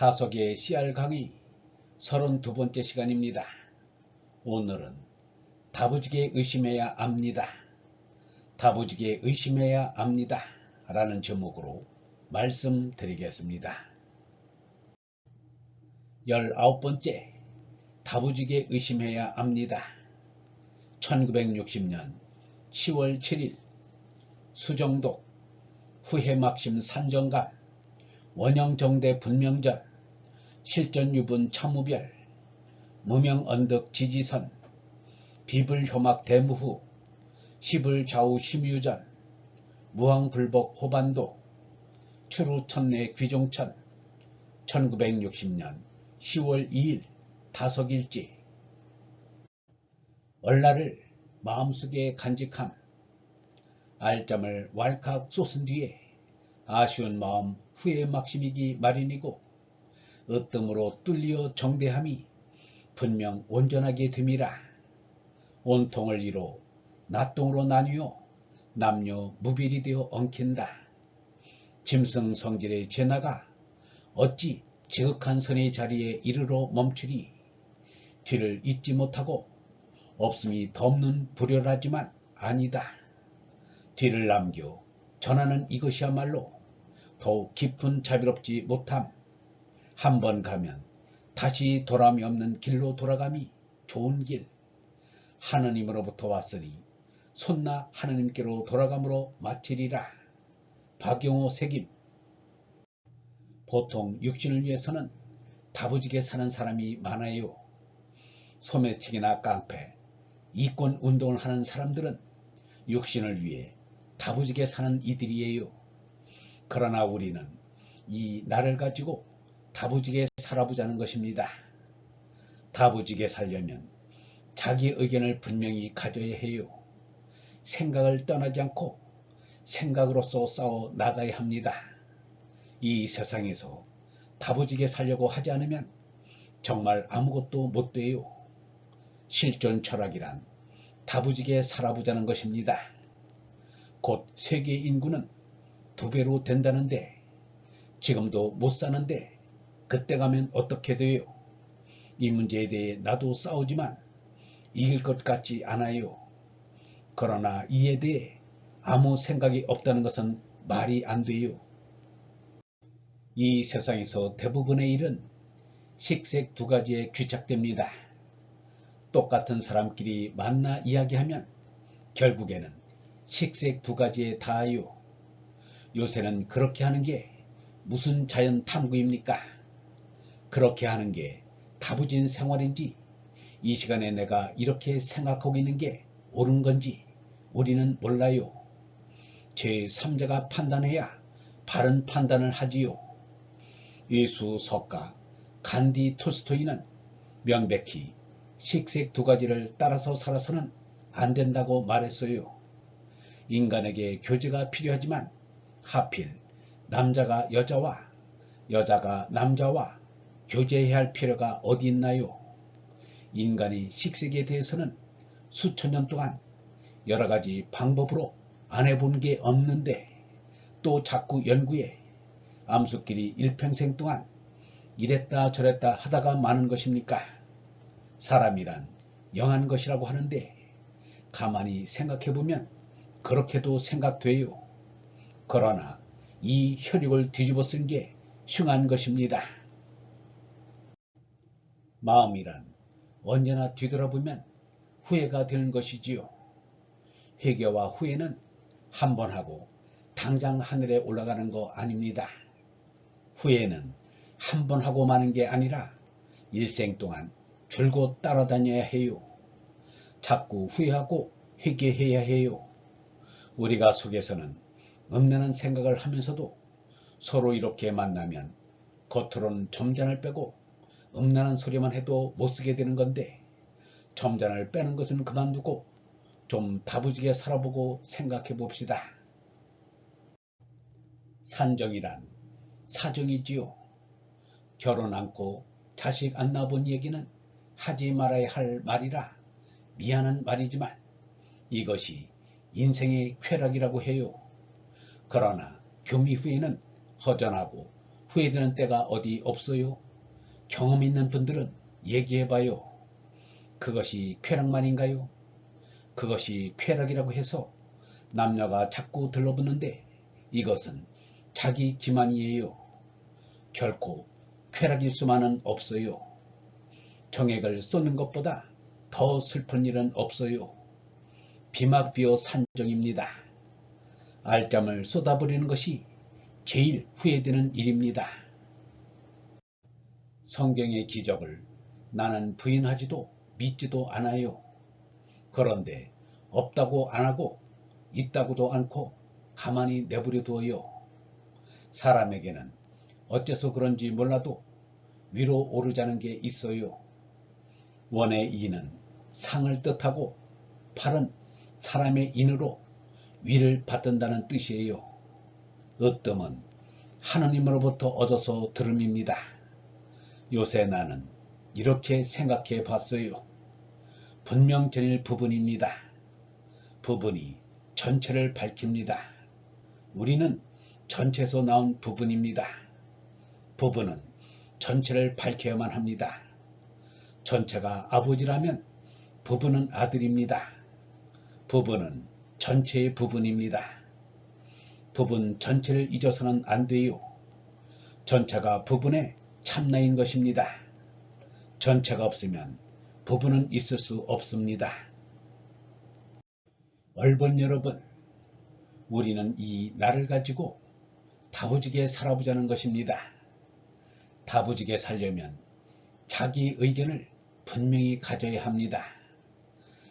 다속의 씨알 강의 32번째 시간입니다. 오늘은 다부지게 의심해야 압니다. 다부지게 의심해야 압니다. 라는 제목으로 말씀드리겠습니다. 19번째 다부지게 의심해야 압니다. 1960년 10월 7일 수정독 후해막심 산정감 원형정대 분명전 실전유분 참우별 무명언덕 지지선 비불효막 대무후 시불좌우 심유전 무왕불복 호반도 추루천내 귀종천 1960년 10월 2일 다속일지 얼라를 마음속에 간직함 알잠을 왈칵 쏟은 뒤에 아쉬운 마음 후회 막심이기 마련이고 으뜸으로 뚫려 정대함이 분명 온전하게 됨이라. 온통을 이뤄 낫동으로 나뉘어 남녀 무별이 되어 엉킨다. 짐승성질의 죄나가 어찌 지극한 선의 자리에 이르러 멈추리. 뒤를 잇지 못하고 없음이 덮는 불효라지만 아니다. 뒤를 남겨 전하는 이것이야말로 더욱 깊은 자비롭지 못함. 한번 가면 다시 돌아옴이 없는 길로 돌아감이 좋은 길. 하느님으로부터 왔으니 손나 하느님께로 돌아감으로 마치리라. 박용호 색임. 보통 육신을 위해서는 다부지게 사는 사람이 많아요. 소매치기나 깡패, 이권운동을 하는 사람들은 육신을 위해 다부지게 사는 이들이에요. 그러나 우리는 이 나를 가지고 다부지게 살아보자는 것입니다. 다부지게 살려면 자기 의견을 분명히 가져야 해요. 생각을 떠나지 않고 생각으로서 싸워 나가야 합니다. 이 세상에서 다부지게 살려고 하지 않으면 정말 아무것도 못 돼요. 실존 철학이란 다부지게 살아보자는 것입니다. 곧 세계 인구는 2배로 된다는데 지금도 못 사는데 그때 가면 어떻게 돼요? 이 문제에 대해 나도 싸우지만 이길 것 같지 않아요. 그러나 이에 대해 아무 생각이 없다는 것은 말이 안 돼요. 이 세상에서 대부분의 일은 식색 2가지에 귀착됩니다. 똑같은 사람끼리 만나 이야기하면 결국에는 식색 2가지에 닿아요. 요새는 그렇게 하는 게 무슨 자연 탐구입니까? 그렇게 하는 게 다부진 생활인지 이 시간에 내가 이렇게 생각하고 있는 게 옳은 건지 우리는 몰라요. 제3자가 판단해야 바른 판단을 하지요. 예수 석가 간디 톨스토이는 명백히 식색 2가지를 따라서 살아서는 안 된다고 말했어요. 인간에게 교제가 필요하지만 하필 남자가 여자와 여자가 남자와 교제해야 할 필요가 어디 있나요? 인간이 식색에 대해서는 수천 년 동안 여러 가지 방법으로 안 해본 게 없는데 또 자꾸 연구해 암수끼리 일평생 동안 이랬다 저랬다 하다가 마는 것입니까? 사람이란 영한 것이라고 하는데 가만히 생각해보면 그렇게도 생각돼요. 그러나 이 혈육을 뒤집어 쓴 게 흉한 것입니다. 마음이란 언제나 뒤돌아보면 후회가 되는 것이지요. 회개와 후회는 한 번 하고 당장 하늘에 올라가는 거 아닙니다. 후회는 한 번 하고 마는 게 아니라 일생 동안 줄곧 따라다녀야 해요. 자꾸 후회하고 회개해야 해요. 우리가 속에서는 음란한 생각을 하면서도 서로 이렇게 만나면 겉으로는 점잔을 빼고 음란한 소리만 해도 못쓰게 되는 건데 점잔을 빼는 것은 그만두고 좀 다부지게 살아보고 생각해 봅시다. 산정이란 사정이지요. 결혼 않고 자식 안 낳아본 얘기는 하지 말아야 할 말이라 미안한 말이지만 이것이 인생의 쾌락이라고 해요. 그러나 교미 후에는 허전하고 후회되는 때가 어디 없어요? 경험 있는 분들은 얘기해봐요. 그것이 쾌락만인가요? 그것이 쾌락이라고 해서 남녀가 자꾸 들러붙는데 이것은 자기 기만이에요. 결코 쾌락일 수만은 없어요. 정액을 쏟는 것보다 더 슬픈 일은 없어요. 비막 비어 산정입니다. 알짬을 쏟아버리는 것이 제일 후회되는 일입니다. 성경의 기적을 나는 부인하지도 믿지도 않아요. 그런데 없다고 안 하고 있다고도 않고 가만히 내버려 두어요. 사람에게는 어째서 그런지 몰라도 위로 오르자는 게 있어요. 원의 이는 상을 뜻하고 팔은 사람의 인으로 위를 받든다는 뜻이에요. 으뜸은 하느님으로부터 얻어서 들음입니다. 요새 나는 이렇게 생각해 봤어요. 분명 전일 부분입니다. 부분이 전체를 밝힙니다. 우리는 전체에서 나온 부분입니다. 부분은 전체를 밝혀야만 합니다. 전체가 아버지라면 부분은 아들입니다. 부분은 전체의 부분입니다. 부분 전체를 잊어서는 안 돼요. 전체가 부분의 참나인 것입니다. 전체가 없으면 부분은 있을 수 없습니다. 얼번 여러분, 우리는 이 나를 가지고 다부지게 살아보자는 것입니다. 다부지게 살려면 자기 의견을 분명히 가져야 합니다.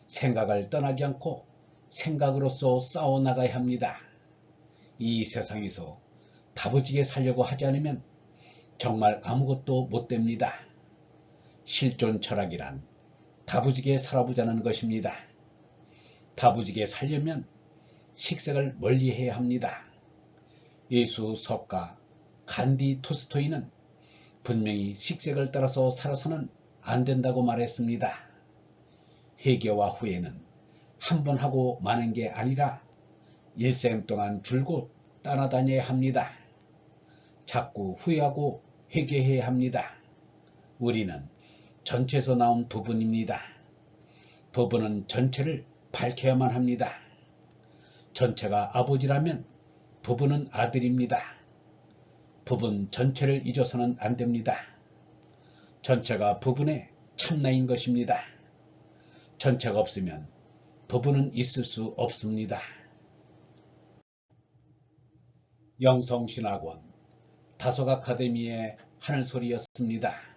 생각을 떠나지 않고 생각으로서 싸워나가야 합니다. 이 세상에서 다부지게 살려고 하지 않으면 정말 아무것도 못 됩니다. 실존 철학이란 다부지게 살아보자는 것입니다. 다부지게 살려면 식색을 멀리해야 합니다. 예수 석가 간디 토스토이는 분명히 식색을 따라서 살아서는 안 된다고 말했습니다. 회개와 후회는 한 번 하고 마는 게 아니라 일생 동안 줄곧 따라다녀야 합니다. 자꾸 후회하고 회개해야 합니다. 우리는 전체에서 나온 부분입니다. 부분은 전체를 밝혀야만 합니다. 전체가 아버지라면 부분은 아들입니다. 부분 전체를 잊어서는 안 됩니다. 전체가 부분의 참나인 것입니다. 전체가 없으면 부분은 있을 수 없습니다. 영성신학원 다속 아카데미의 하늘소리였습니다.